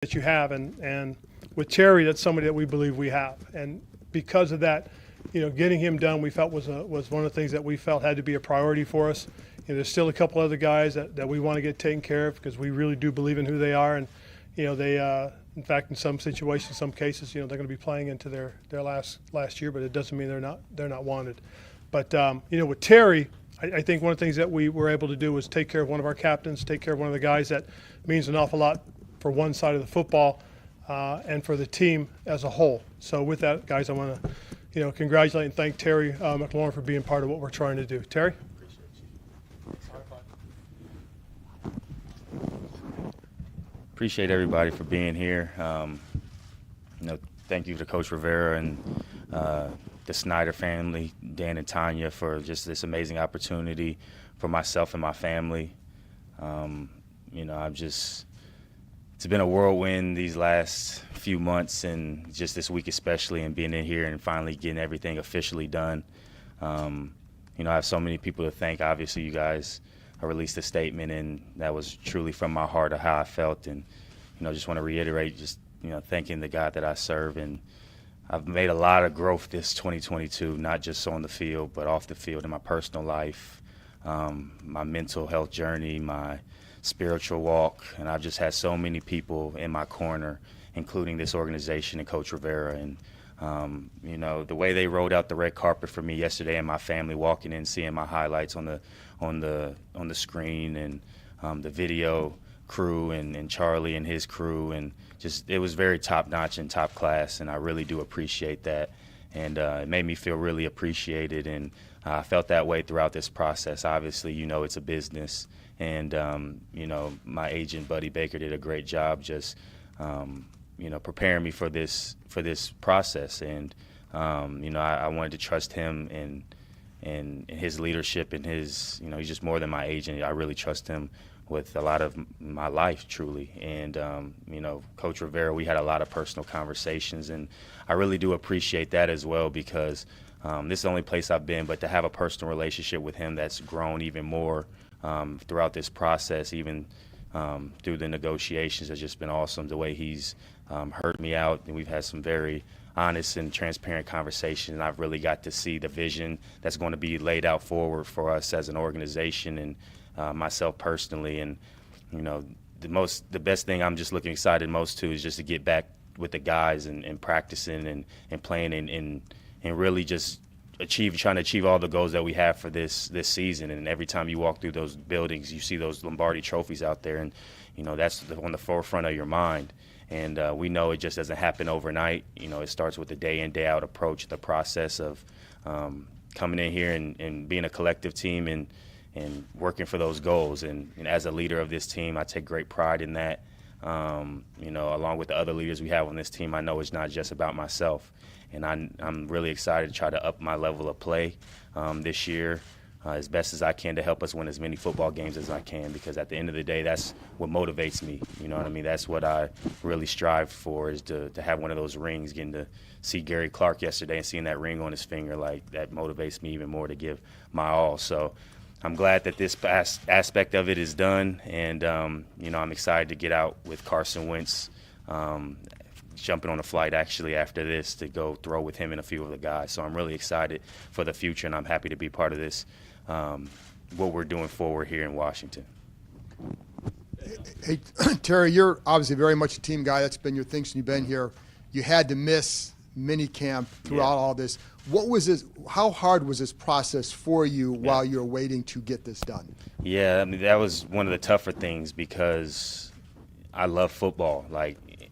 that you have, and with Terry, that's somebody that we believe we have, and because of that, getting him done, we felt was one of the things that we felt had to be a priority for us. There's still a couple other guys that we want to get taken care of because we really do believe in who they are, and they in fact in some situations, some cases, they're going to be playing into their last year, but it doesn't mean they're not wanted. But with Terry, I think one of the things that we were able to do was take care of one of our captains, take care of one of the guys that means an awful lot for one side of the football and for the team as a whole. So with that, guys, I want to congratulate and thank Terry McLaurin for being part of what we're trying to do. Terry? Appreciate everybody for being here. Thank you to Coach Rivera and the Snyder family, Dan and Tanya, for just this amazing opportunity for myself and my family. It's been a whirlwind these last few months, and just this week especially, and being in here and finally getting everything officially done. I have so many people to thank. Obviously, you guys, I released a statement, and that was truly from my heart of how I felt. And, just want to reiterate, thanking the God that I serve. And I've made a lot of growth this 2022, not just on the field, but off the field in my personal life, my mental health journey, my spiritual walk. And I've just had so many people in my corner, including this organization and Coach Rivera. And, the way they rolled out the red carpet for me yesterday, and my family walking in, seeing my highlights on the screen, and the video crew and Charlie and his crew, and just it was very top notch and top class, and I really do appreciate that. And it made me feel really appreciated, and I felt that way throughout this process. Obviously, it's a business, and my agent Buddy Baker did a great job just preparing me for this process, and I wanted to trust him and his leadership, and his he's just more than my agent. I really trust him with a lot of my life, truly. And Coach Rivera, we had a lot of personal conversations, and I really do appreciate that as well, because this is the only place I've been, but to have a personal relationship with him that's grown even more throughout this process, even through the negotiations, has just been awesome. The way he's heard me out, and we've had some very honest and transparent conversations, and I've really got to see the vision that's going to be laid out forward for us as an organization, and myself personally. And the best thing I'm just looking excited most to is just to get back with the guys and practicing and playing and really just trying to achieve all the goals that we have for this season. And every time you walk through those buildings, you see those Lombardi trophies out there, and that's on the forefront of your mind. And we know it just doesn't happen overnight. It starts with the day in, day out approach, the process of coming in here and being a collective team and working for those goals. And as a leader of this team, I take great pride in that. Along with the other leaders we have on this team, I know it's not just about myself. And I'm really excited to try to up my level of play this year as best as I can to help us win as many football games as I can, because at the end of the day, that's what motivates me. You know what I mean? That's what I really strive for, is to have one of those rings. Getting to see Gary Clark yesterday and seeing that ring on his finger, that motivates me even more to give my all. So I'm glad that this aspect of it is done, and I'm excited to get out with Carson Wentz, jumping on a flight actually after this to go throw with him and a few of the guys. So I'm really excited for the future, and I'm happy to be part of this, what we're doing forward here in Washington. Hey, Terry, you're obviously very much a team guy. That's been your thing since you've been here. You had to miss mini camp throughout all this. What was this? How hard was this process for you while you're waiting to get this done? Yeah, that was one of the tougher things, because I love football.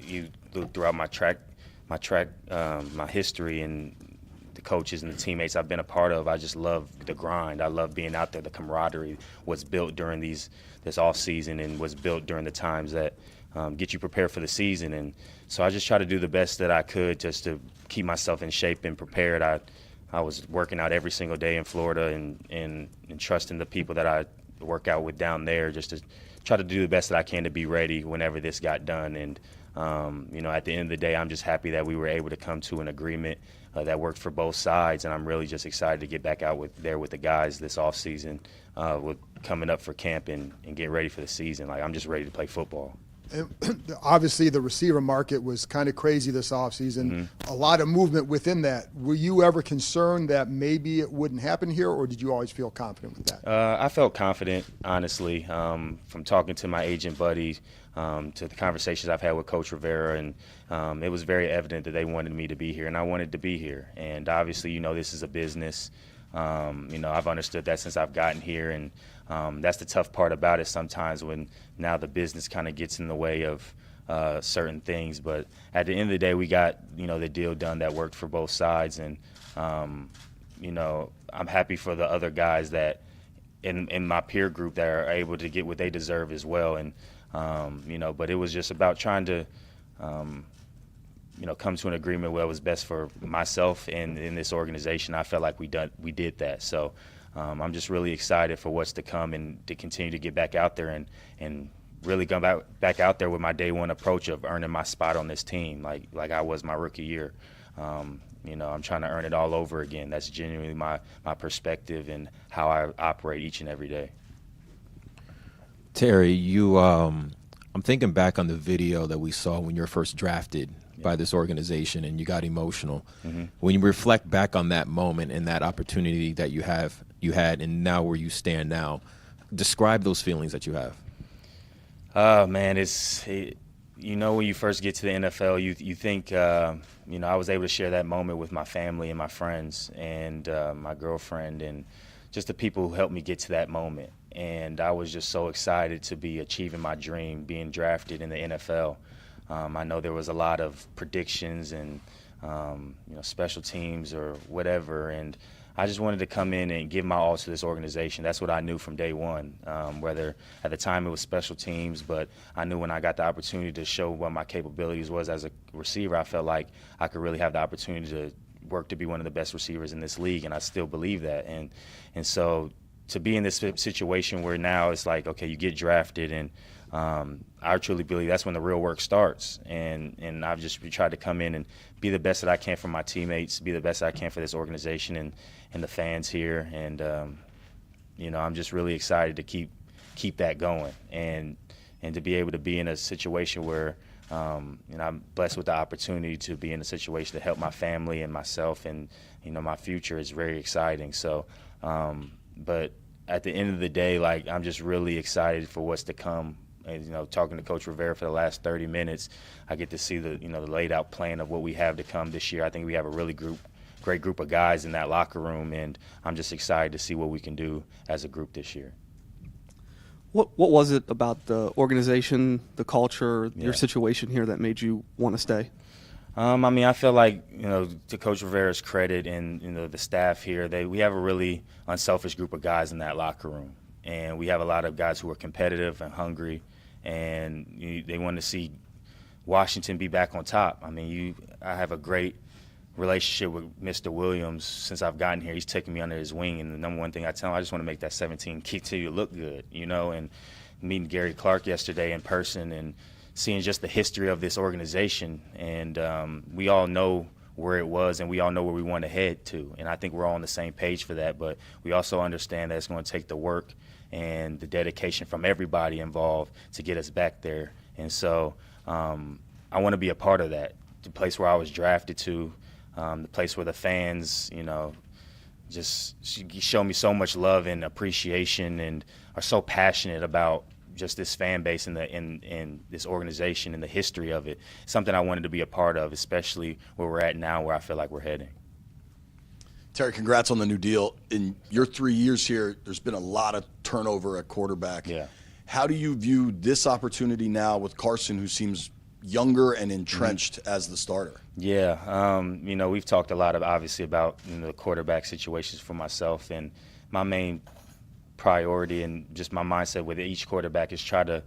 You look throughout my history and the coaches and the teammates I've been a part of, I just love the grind. I love being out there, the camaraderie, what's built during this off season, and what's built during the times that get you prepared for the season. And so I just try to do the best that I could just to keep myself in shape and prepared. I was working out every single day in Florida and trusting the people that I work out with down there, just to try to do the best that I can to be ready whenever this got done. And at the end of the day, I'm just happy that we were able to come to an agreement that worked for both sides, and I'm really just excited to get back out with the guys this off season, with coming up for camp and get ready for the season. I'm just ready to play football. And obviously, the receiver market was kind of crazy this offseason. A lot of movement within that. Were you ever concerned that maybe it wouldn't happen here, or did you always feel confident with that? I felt confident, honestly, from talking to my agent buddy to the conversations I've had with Coach Rivera, and it was very evident that they wanted me to be here, and I wanted to be here. And obviously, this is a business. I've understood that since I've gotten here, and that's the tough part about it sometimes when now the business kind of gets in the way of certain things. But at the end of the day, we got, the deal done that worked for both sides. And, I'm happy for the other guys that in my peer group that are able to get what they deserve as well. And, but it was just about trying to, come to an agreement where it was best for myself and in this organization. I felt like we did that. So I'm just really excited for what's to come and to continue to get back out there and really come back out there with my day one approach of earning my spot on this team like I was my rookie year. I'm trying to earn it all over again. That's genuinely my perspective and how I operate each and every day. Terry, I'm thinking back on the video that we saw when you were first drafted by this organization and you got emotional. When you reflect back on that moment and that opportunity that you had and now where you stand now, describe those feelings that you have. Man, when you first get to the NFL, you think, I was able to share that moment with my family and my friends and my girlfriend and just the people who helped me get to that moment. And I was just so excited to be achieving my dream, being drafted in the NFL. I know there was a lot of predictions and, special teams or whatever. And I just wanted to come in and give my all to this organization. That's what I knew from day one, whether at the time it was special teams, but I knew when I got the opportunity to show what my capabilities was as a receiver, I felt like I could really have the opportunity to work to be one of the best receivers in this league, and I still believe that. And so to be in this situation where now it's like, okay, you get drafted, and I truly believe that's when the real work starts. And I've just tried to come in and be the best that I can for my teammates, be the best that I can for this organization and the fans here. And, I'm just really excited to keep that going and to be able to be in a situation where, I'm blessed with the opportunity to be in a situation to help my family and myself, and, my future is very exciting. So, but at the end of the day, I'm just really excited for what's to come. And, talking to Coach Rivera for the last 30 minutes, I get to see the laid out plan of what we have to come this year. I think we have a really great group of guys in that locker room, and I'm just excited to see what we can do as a group this year. What was it about the organization, the culture, your situation here that made you want to stay? I feel like, to Coach Rivera's credit and, the staff here, we have a really unselfish group of guys in that locker room. And we have a lot of guys who are competitive and hungry, and they want to see Washington be back on top. I have a great relationship with Mr. Williams since I've gotten here. He's taken me under his wing, and the number one thing I tell him, I just want to make that 17 continue to look good, and meeting Gary Clark yesterday in person and seeing just the history of this organization. And we all know where it was, and we all know where we want to head to. And I think we're all on the same page for that. But we also understand that it's going to take the work and the dedication from everybody involved to get us back there. And so I want to be a part of that, the place where I was drafted to, the place where the fans, just show me so much love and appreciation and are so passionate about just this fan base and this organization and the history of it. Something I wanted to be a part of, especially where we're at now, where I feel like we're heading. Terry, congrats on the new deal. In your 3 years here, there's been a lot of turnover at quarterback. Yeah. How do you view this opportunity now with Carson, who seems younger and entrenched as the starter? Yeah, we've talked a lot obviously about the quarterback situations for myself, and my main priority and just my mindset with each quarterback is try to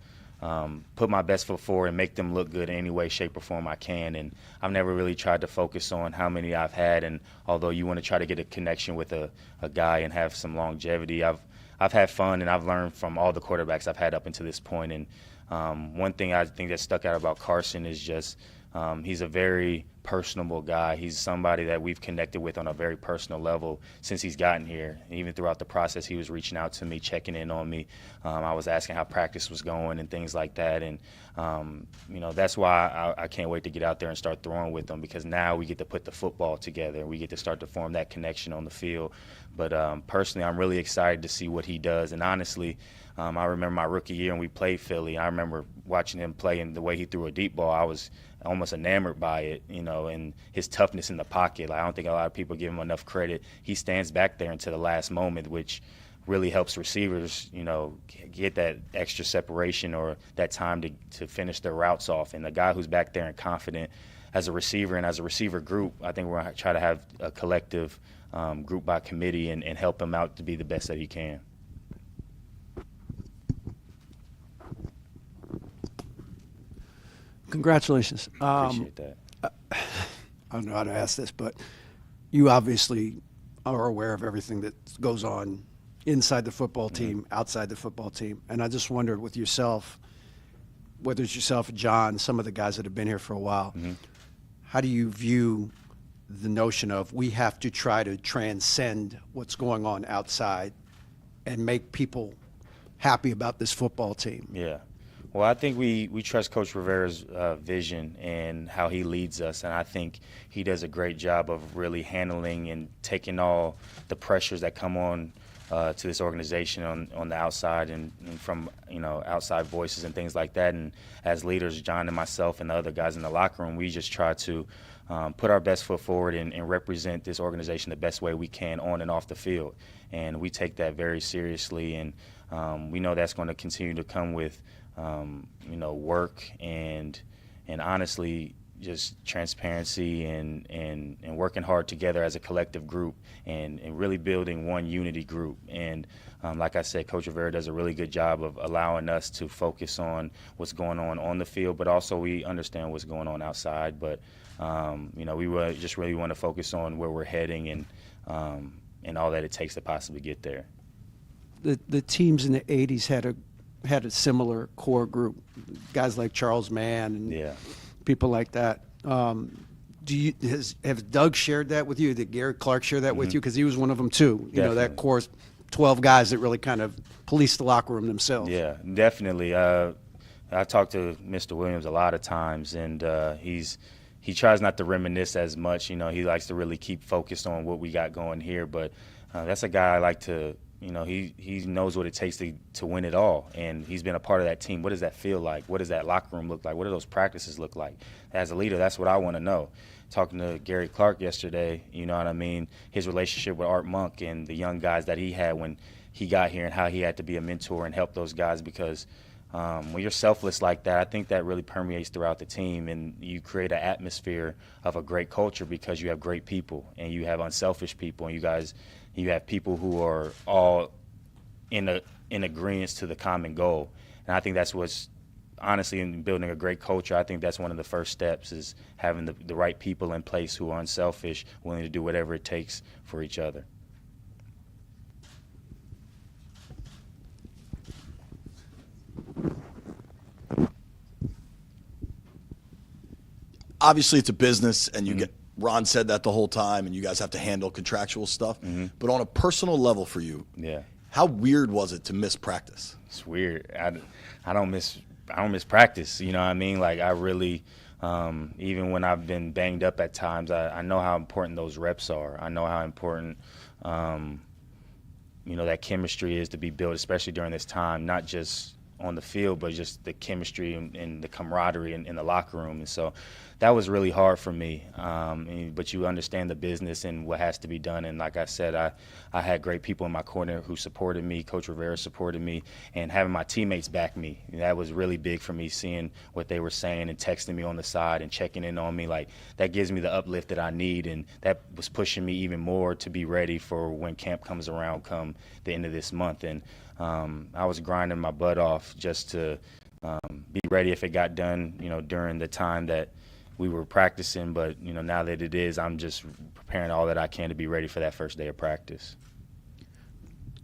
put my best foot forward and make them look good in any way, shape, or form I can. And I've never really tried to focus on how many I've had. And although you want to try to get a connection with a guy and have some longevity, I've had fun and I've learned from all the quarterbacks I've had up until this point. And one thing I think that stuck out about Carson is just He's a very personable guy. He's somebody that we've connected with on a very personal level since he's gotten here. Even throughout the process, he was reaching out to me, checking in on me. I was asking how practice was going and things like that. And, that's why I can't wait to get out there and start throwing with him, because now we get to put the football together. We get to start to form that connection on the field. But personally, I'm really excited to see what he does. And honestly, I remember my rookie year when we played Philly. I remember watching him play, and the way he threw a deep ball, I was almost enamored by it, and his toughness in the pocket. Like, I don't think a lot of people give him enough credit. He stands back there until the last moment, which really helps receivers, get that extra separation or that time to finish their routes off. And the guy who's back there and confident as a receiver and as a receiver group, I think we're going to try to have a collective group by committee and help him out to be the best that he can. Congratulations. Appreciate that. I don't know how to ask this, but you obviously are aware of everything that goes on inside the football team, outside the football team. And I just wondered with yourself, whether it's yourself, John, some of the guys that have been here for a while, how do you view the notion of we have to try to transcend what's going on outside and make people happy about this football team? Yeah. Well, I think we trust Coach Rivera's vision and how he leads us, and I think he does a great job of really handling and taking all the pressures that come on to this organization on the outside and from outside voices and things like that. And as leaders, John and myself and the other guys in the locker room, we just try to put our best foot forward and represent this organization the best way we can on and off the field. And we take that very seriously, and we know that's going to continue to come with work and honestly just transparency and working hard together as a collective group and really building one unity group. And like I said, Coach Rivera does a really good job of allowing us to focus on what's going on the field, but also we understand what's going on outside. But we just really want to focus on where we're heading and all that it takes to possibly get there. The teams in the 80s had a similar core group, guys like Charles Mann and people like that. Have Doug shared that with you? Did Gary Clark share that with you? Because he was one of them too. That core, 12 guys that really kind of policed the locker room themselves. Yeah, definitely. I talked to Mr. Williams a lot of times, and he tries not to reminisce as much. He likes to really keep focused on what we got going here. But that's a guy I like to. He knows what it takes to win it all, and he's been a part of that team. What does that feel like? What does that locker room look like? What do those practices look like? As a leader, that's what I want to know. Talking to Gary Clark yesterday, his relationship with Art Monk and the young guys that he had when he got here and how he had to be a mentor and help those guys, because when you're selfless like that, I think that really permeates throughout the team, and you create an atmosphere of a great culture because you have great people and you have unselfish people, and you have people who are all in agreement to the common goal. And I think that's what's, honestly, in building a great culture, I think that's one of the first steps, is having the right people in place who are unselfish, willing to do whatever it takes for each other. Obviously, it's a business, and you get Ron said that the whole time, and you guys have to handle contractual stuff. But on a personal level for you, how weird was it to miss practice? It's weird. I don't miss practice. You know what I mean? Like, I really, even when I've been banged up at times, I know how important those reps are. I know how important that chemistry is to be built, especially during this time, not just on the field, but just the chemistry and the camaraderie in the locker room. And so that was really hard for me. But you understand the business and what has to be done. And like I said, I had great people in my corner who supported me. Coach Rivera supported me, and having my teammates back me. That was really big for me, seeing what they were saying and texting me on the side and checking in on me. Like, that gives me the uplift that I need, and that was pushing me even more to be ready for when camp comes around come the end of this month. And I was grinding my butt off just to be ready if it got done, during the time that we were practicing. But, now that it is, I'm just preparing all that I can to be ready for that first day of practice.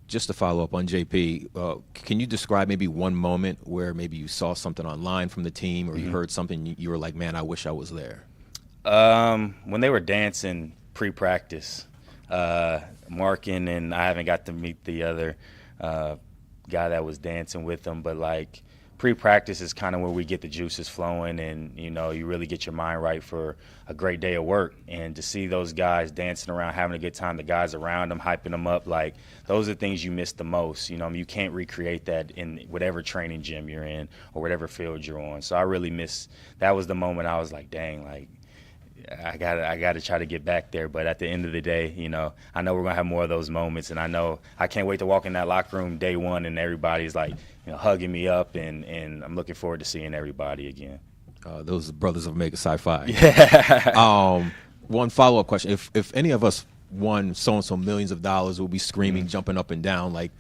just to follow up on JP, can you describe maybe one moment where maybe you saw something online from the team or you heard something you were like, man, I wish I was there? When they were dancing pre-practice, Markin, and I haven't got to meet the other guy that was dancing with them, but like pre-practice is kind of where we get the juices flowing, and you really get your mind right for a great day of work. And to see those guys dancing around, having a good time, the guys around them hyping them up, like those are the things you miss the most. You can't recreate that in whatever training gym you're in or whatever field you're on. So I really miss. That was the moment I was like, dang, like I gotta try to get back there. But at the end of the day, I know we're gonna have more of those moments, and I can't wait to walk in that locker room day one and everybody's like, hugging me up, and I'm looking forward to seeing everybody again. Those brothers of Mega Sci-Fi. Yeah. One follow-up question: If any of us won so-and-so millions of dollars, we'll be screaming, jumping up and down. Like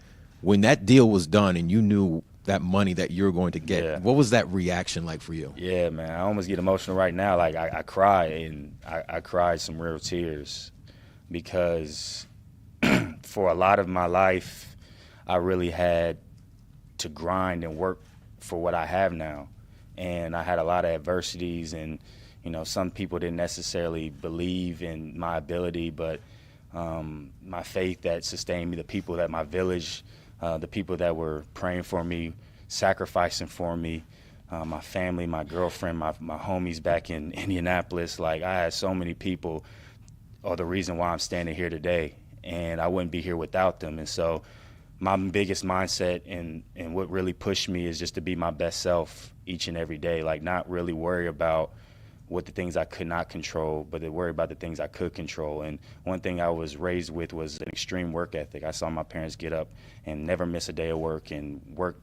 when that deal was done and you knew that money that you're going to get, what was that reaction like for you? Yeah, man, I almost get emotional right now. Like I cry, and I cried some real tears because for a lot of my life, I really had to grind and work for what I have now. And I had a lot of adversities, and some people didn't necessarily believe in my ability, but my faith that sustained me, the people that my village, the people that were praying for me, sacrificing for me, my family, my girlfriend, my homies back in Indianapolis. Like I had so many people are the reason why I'm standing here today, and I wouldn't be here without them. And so my biggest mindset and what really pushed me is just to be my best self each and every day, like not really worry about what the things I could not control, but to worry about the things I could control. And one thing I was raised with was an extreme work ethic. I saw my parents get up and never miss a day of work and work,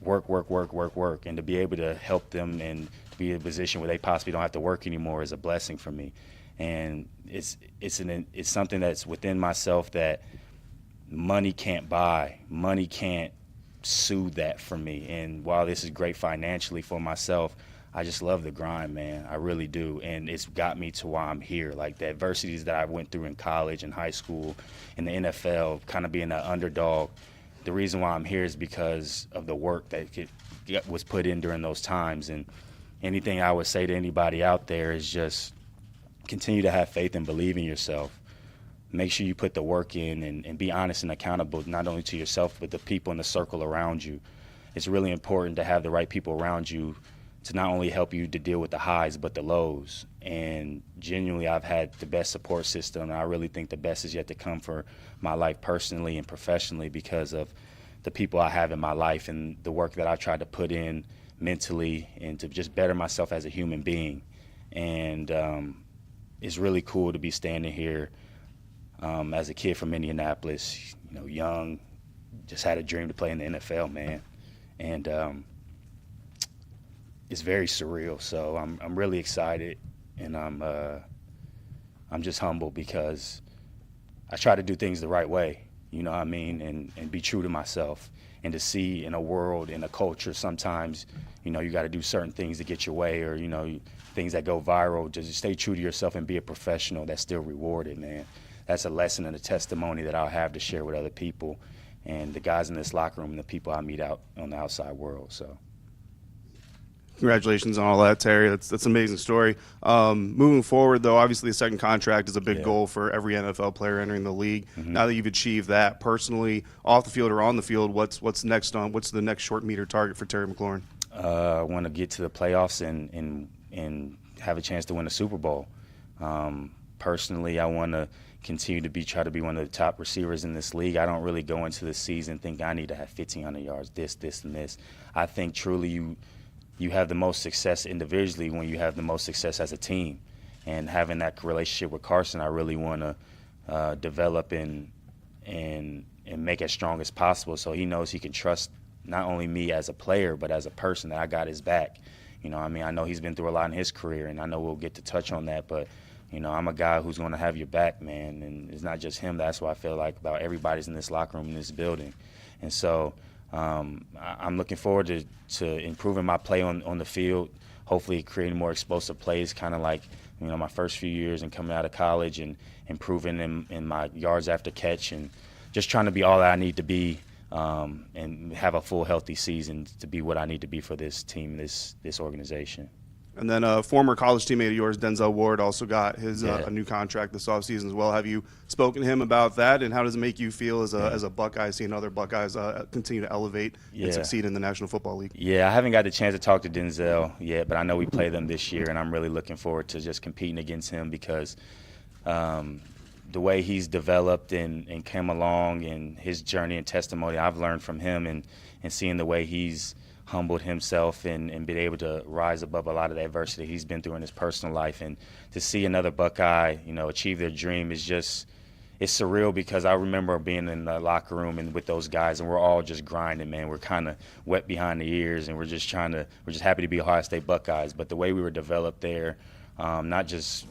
and to be able to help them and be in a position where they possibly don't have to work anymore is a blessing for me. And it's something that's within myself that money can't buy. Money can't soothe that for me. And while this is great financially for myself, I just love the grind, man. I really do. And it's got me to why I'm here. Like the adversities that I went through in college and high school, in the NFL, kind of being an underdog. The reason why I'm here is because of the work that was put in during those times. And anything I would say to anybody out there is just continue to have faith and believe in yourself. Make sure you put the work in and be honest and accountable, not only to yourself, but the people in the circle around you. It's really important to have the right people around you to not only help you to deal with the highs, but the lows. And genuinely, I've had the best support system, and I really think the best is yet to come for my life personally and professionally because of the people I have in my life and the work that I've tried to put in mentally and to just better myself as a human being. And it's really cool to be standing here as a kid from Indianapolis, young, just had a dream to play in the NFL, man. And it's very surreal. So I'm really excited, and I'm just humble because I try to do things the right way, you know what I mean, and be true to myself. And to see in a world, in a culture, sometimes, you got to do certain things to get your way, or, things that go viral. Just stay true to yourself and be a professional that's still rewarded, man. That's a lesson and a testimony that I'll have to share with other people and the guys in this locker room and the people I meet out on the outside world. So. Congratulations on all that, Terry. That's an amazing story. Moving forward, though, obviously a second contract is a big goal for every NFL player entering the league. Mm-hmm. Now that you've achieved that personally, off the field or on the field, what's next what's the next short meter target for Terry McLaurin? I want to get to the playoffs and have a chance to win a Super Bowl. Personally, I want to continue to try to be one of the top receivers in this league. I don't really go into the season thinking I need to have 1,500 yards, this, and this. I think truly you have the most success individually when you have the most success as a team. And having that relationship with Carson, I really want to develop and make as strong as possible so he knows he can trust not only me as a player but as a person, that I got his back. I know he's been through a lot in his career, and I know we'll get to touch on that, but I'm a guy who's going to have your back, man, and it's not just him. That's what I feel like about everybody's in this locker room, in this building. And so I'm looking forward to improving my play on the field, hopefully creating more explosive plays, kind of like my first few years and coming out of college, and improving in my yards after catch and just trying to be all that I need to be and have a full, healthy season to be what I need to be for this team, this organization. And then a former college teammate of yours, Denzel Ward, also got his Yeah. a new contract this offseason as well. Have you spoken to him about that, and how does it make you feel as a Buckeye, seeing other Buckeyes continue to elevate and succeed in the National Football League? Yeah, I haven't got the chance to talk to Denzel yet, but I know we play them this year, and I'm really looking forward to just competing against him because the way he's developed and came along and his journey and testimony I've learned from him, and seeing the way he's humbled himself and been able to rise above a lot of the adversity he's been through in his personal life. And to see another Buckeye, achieve their dream is just – it's surreal, because I remember being in the locker room and with those guys, and we're all just grinding, man. We're kind of wet behind the ears, and we're just happy to be Ohio State Buckeyes. But the way we were developed there, not just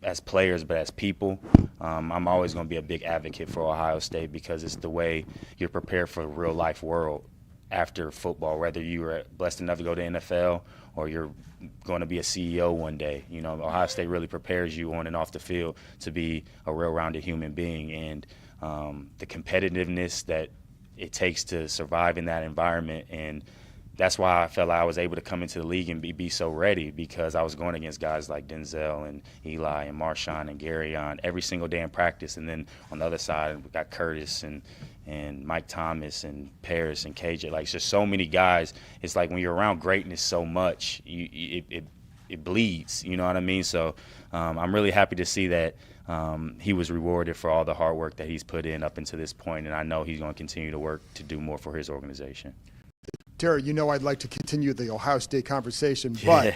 as players but as people, I'm always going to be a big advocate for Ohio State, because it's the way you're prepared for the real life world after football, whether you were blessed enough to go to NFL or you're going to be a CEO one day. Ohio State really prepares you on and off the field to be a real-rounded human being, and the competitiveness that it takes to survive in that environment. And that's why I felt like I was able to come into the league and be so ready, because I was going against guys like Denzel and Eli and Marshawn and Gary on every single day in practice. And then on the other side, we got Curtis and Mike Thomas and Paris and KJ. Like, it's just so many guys. It's like when you're around greatness so much, it bleeds. You know what I mean? So I'm really happy to see that he was rewarded for all the hard work that he's put in up until this point, and I know he's going to continue to work to do more for his organization. Terry, I'd like to continue the Ohio State conversation, but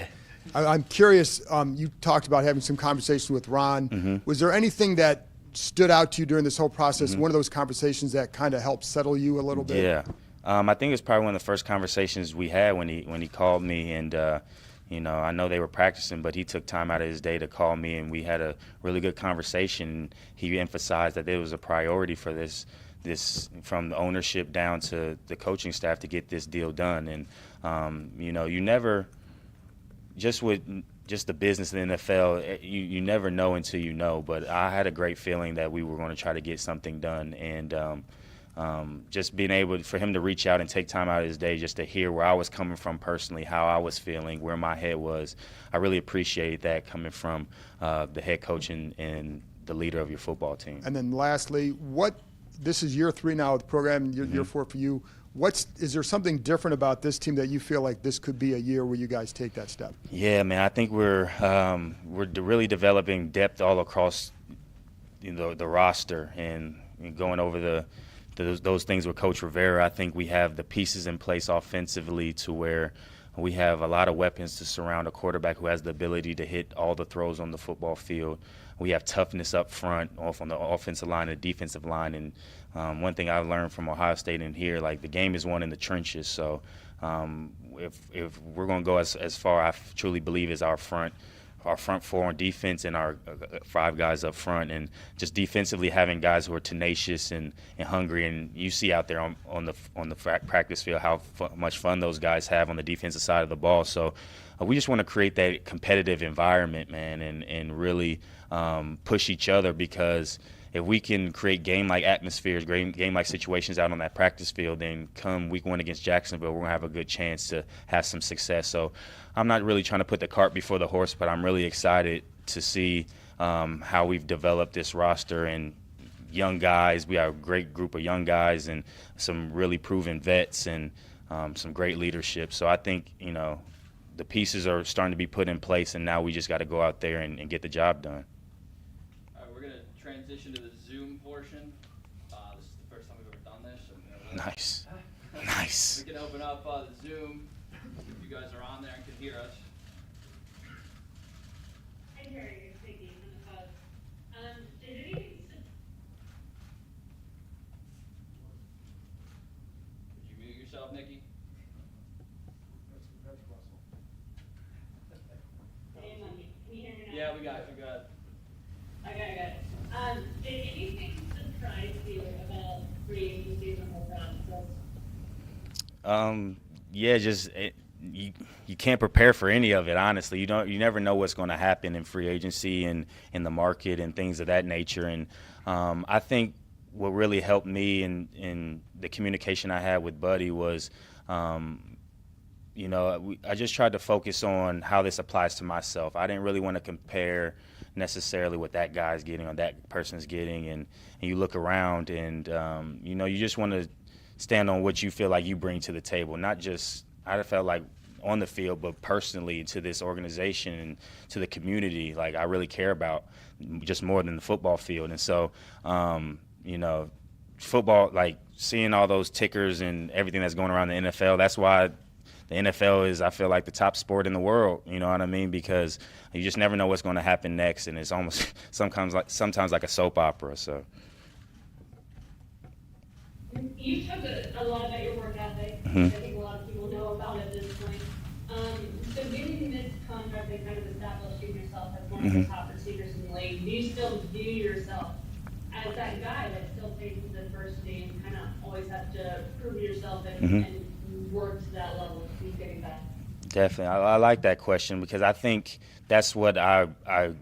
I'm curious. You talked about having some conversations with Ron. Mm-hmm. Was there anything that stood out to you during this whole process? One of those conversations that kind of helped settle you a little bit? Yeah, I think it was probably one of the first conversations we had when he called me, and I know they were practicing, but he took time out of his day to call me, and we had a really good conversation. He emphasized that it was a priority for this from the ownership down to the coaching staff to get this deal done. And you never, just with just the business of the NFL, you never know until you know. But I had a great feeling that we were going to try to get something done, and just being able for him to reach out and take time out of his day just to hear where I was coming from personally, how I was feeling, where my head was. I really appreciated that coming from the head coach and the leader of your football team. And then lastly, this is year 3 now of the program, year 4 for you. Is there something different about this team that you feel like this could be a year where you guys take that step? Yeah, man, I think we're really developing depth all across the roster, and going over those things with Coach Rivera. I think we have the pieces in place offensively to where we have a lot of weapons to surround a quarterback who has the ability to hit all the throws on the football field. We have toughness up front, off on the offensive line and defensive line. And one thing I learned from Ohio State in here, like, the game is won in the trenches. So if we're going to go as far, I truly believe, as our front four on defense and our 5 guys up front, and just defensively having guys who are tenacious and hungry. And you see out there on the practice field how much fun those guys have on the defensive side of the ball. So we just want to create that competitive environment, man, and really push each other, because if we can create game-like atmospheres, game-like situations out on that practice field, then come week 1 against Jacksonville, we're going to have a good chance to have some success. So I'm not really trying to put the cart before the horse, but I'm really excited to see how we've developed this roster and young guys. We have a great group of young guys and some really proven vets and some great leadership. So I think, the pieces are starting to be put in place, and now we just got to go out there and get the job done. We're going to transition to the Zoom portion. This is the first time we've ever done this. So Nice. Nice. We can open up the Zoom if you guys are on there and can hear us. I hear you speaking in the pub. Did anything? Did you mute yourself, Nikki? Can you hear me now? Yeah, we got it. We got it. Okay, good. Did anything surprise you about free agency in the whole process? Yeah, just you can't prepare for any of it, honestly. You never know what's going to happen in free agency and in the market and things of that nature. And I think what really helped me in the communication I had with Buddy was, I just tried to focus on how this applies to myself. I didn't really want to compare necessarily what that guy's getting or that person's getting, and you look around and, you just want to stand on what you feel like you bring to the table, not just, I felt like, on the field, but personally to this organization and to the community. Like, I really care about just more than the football field. And so, football, like seeing all those tickers and everything that's going around the NFL, that's why the NFL is, I feel like, the top sport in the world. You know what I mean? Because you just never know what's going to happen next, and it's almost sometimes like a soap opera. So. You talked a lot about your work ethic. Mm-hmm. I think a lot of people know about it at this point. So getting this contract that kind of established yourself as one of the top receivers in the league, do you still view yourself as that guy that still faces adversity and kind of always have to prove yourself and work to that level to keep getting back? Definitely. I like that question because I think that's what I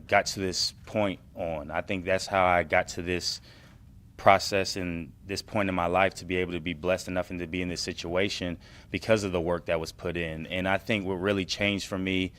got to this point on. I think that's how I got to this process and this point in my life, to be able to be blessed enough and to be in this situation because of the work that was put in. And I think what really changed for me,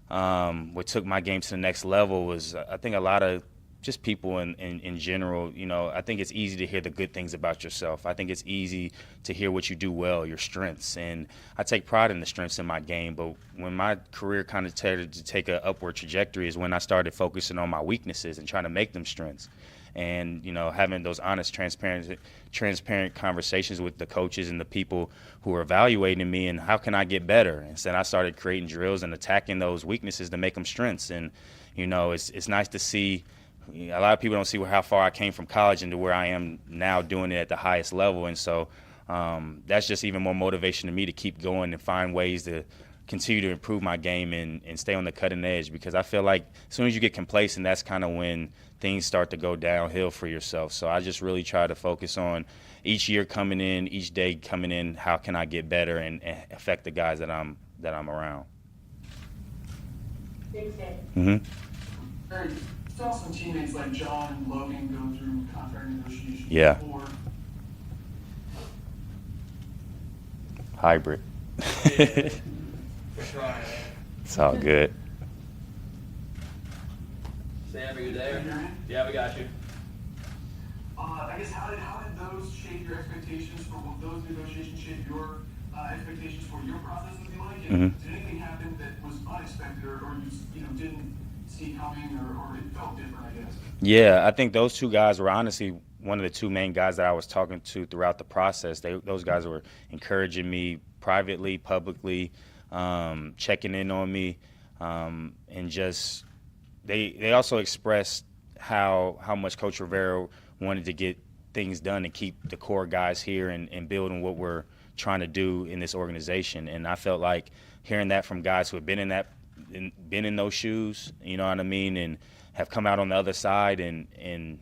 what took my game to the next level, was I think a lot of just people in general, I think it's easy to hear the good things about yourself. I think it's easy to hear what you do well, your strengths. And I take pride in the strengths in my game. But when my career kind of started to take an upward trajectory is when I started focusing on my weaknesses and trying to make them strengths. And, having those honest, transparent conversations with the coaches and the people who are evaluating me and how can I get better. And so I started creating drills and attacking those weaknesses to make them strengths. And, it's nice to see. A lot of people don't see how far I came from college into where I am now doing it at the highest level. And so that's just even more motivation to me to keep going and find ways to continue to improve my game and stay on the cutting edge, because I feel like as soon as you get complacent, that's kind of when things start to go downhill for yourself. So I just really try to focus on each year coming in, each day coming in, how can I get better and affect the guys that I'm around. Thanks, Dave. Mm-hmm. Eric, saw some teammates like John and Logan go through contract negotiations Yeah. before. Hybrid. It's all good. Sam, are you there? Can you hear me? Yeah, we got you. I guess how did those shape your expectations for what those negotiations shape your expectations for your process would be like? And did anything happen that was unexpected or you didn't see coming or it felt different, I guess? Yeah, I think those two guys were honestly one of the two main guys that I was talking to throughout the process. Those guys were encouraging me privately, publicly, checking in on me, and just they also expressed how much Coach Rivera wanted to get things done and keep the core guys here and building what we're trying to do in this organization. And I felt like hearing that from guys who have been in those shoes, you know what I mean, and have come out on the other side and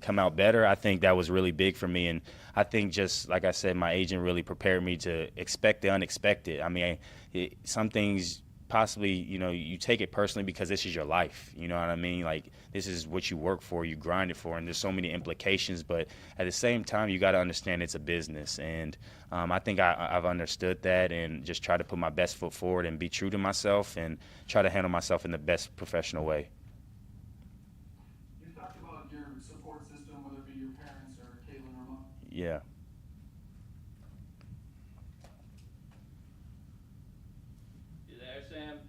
come out better, I think that was really big for me. And I think, just like I said, my agent really prepared me to expect the unexpected. I mean, some things possibly, you take it personally because this is your life. You know what I mean? Like, this is what you work for, you grind it for, and there's so many implications. But at the same time, you got to understand it's a business. And I think I've understood that and just try to put my best foot forward and be true to myself and try to handle myself in the best professional way. You talked about your support system, whether it be your parents or Caitlin or Mom. Yeah. You there, Sam?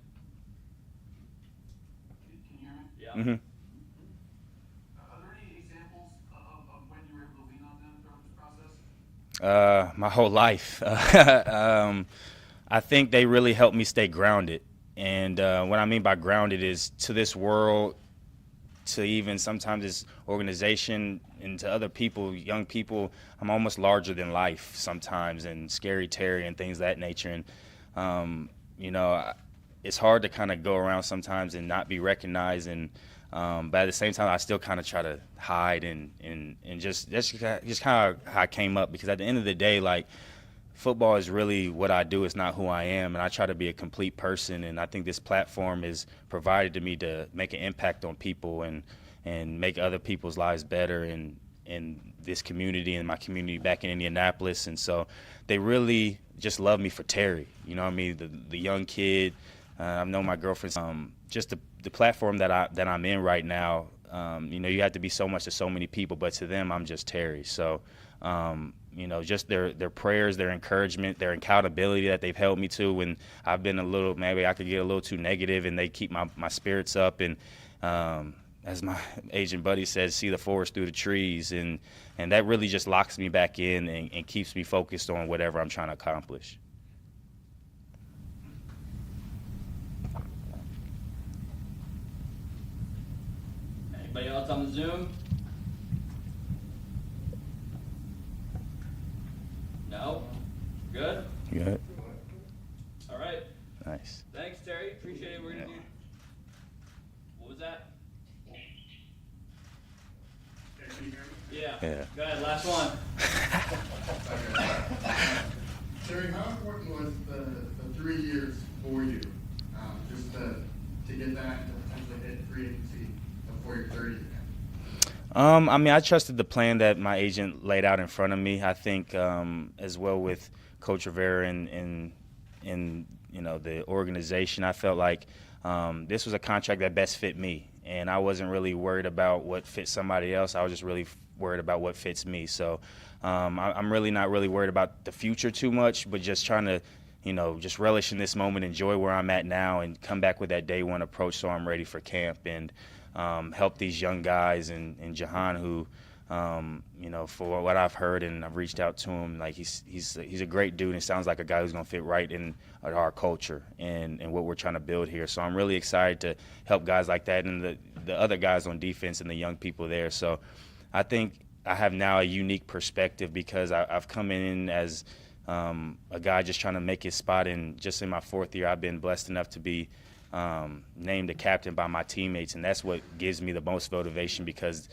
Can you hear me? Yeah. Mm-hmm. Are there any examples of when you were able to lean on them throughout this process? My whole life. I think they really helped me stay grounded. And what I mean by grounded is to this world, to even sometimes this organization, and to other people, young people, I'm almost larger than life sometimes, and Scary Terry and things of that nature. And, it's hard to kind of go around sometimes and not be recognized. And but at the same time, I still kind of try to hide and just that's just kind of how I came up, because at the end of the day, like, football is really what I do. It's not who I am, and I try to be a complete person. And I think this platform is provided to me to make an impact on people and make other people's lives better. And in this community and my community back in Indianapolis. And so they really just love me for Terry. You know what I mean? The young kid. I've known my girlfriend. Just the platform that I'm in right now. You know, you have to be so much to so many people, but to them, I'm just Terry. So, you know, just their prayers, their encouragement, their accountability that they've held me to when I've been maybe I could get a little too negative, and they keep my spirits up. And as my agent buddy says, see the forest through the trees, and that really just locks me back in and keeps me focused on whatever I'm trying to accomplish. Anybody else on the Zoom? No? Good? Good. All right. Nice. Thanks, Terry. Appreciate it. We're going to do. What was that? Yeah. Go ahead, last one. Terry, how important was the 3 years for you, just to get that and to potentially hit free agency before you're 30 again? I mean, I trusted the plan that my agent laid out in front of me. I think as well with Coach Rivera and you know, the organization, I felt like this was a contract that best fit me. And I wasn't really worried about what fits somebody else. I was just really worried about what fits me. So I'm really not really worried about the future too much, but just trying to, you know, just relish in this moment, enjoy where I'm at now, and come back with that day one approach so I'm ready for camp and help these young guys and Jahan, who, you know, for what I've heard and I've reached out to him, like he's a great dude, and it sounds like a guy who's going to fit right in our culture and what we're trying to build here. So I'm really excited to help guys like that and the other guys on defense and the young people there. So I think I have now a unique perspective because I've come in as a guy just trying to make his spot, and just in my 4th year, I've been blessed enough to be named a captain by my teammates, and that's what gives me the most motivation because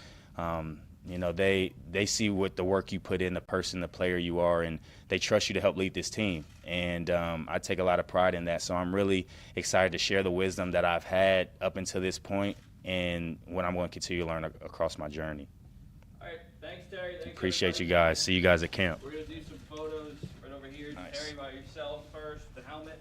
you know, they see what the work you put in, the person, the player you are, and they trust you to help lead this team. And I take a lot of pride in that. So I'm really excited to share the wisdom that I've had up until this point and what I'm going to continue to learn across my journey. All right. Thanks, Terry. Thanks, Appreciate everybody. you guys. See you guys at camp. We're going to do some photos right over here. Nice. Terry, by yourself first, the helmet.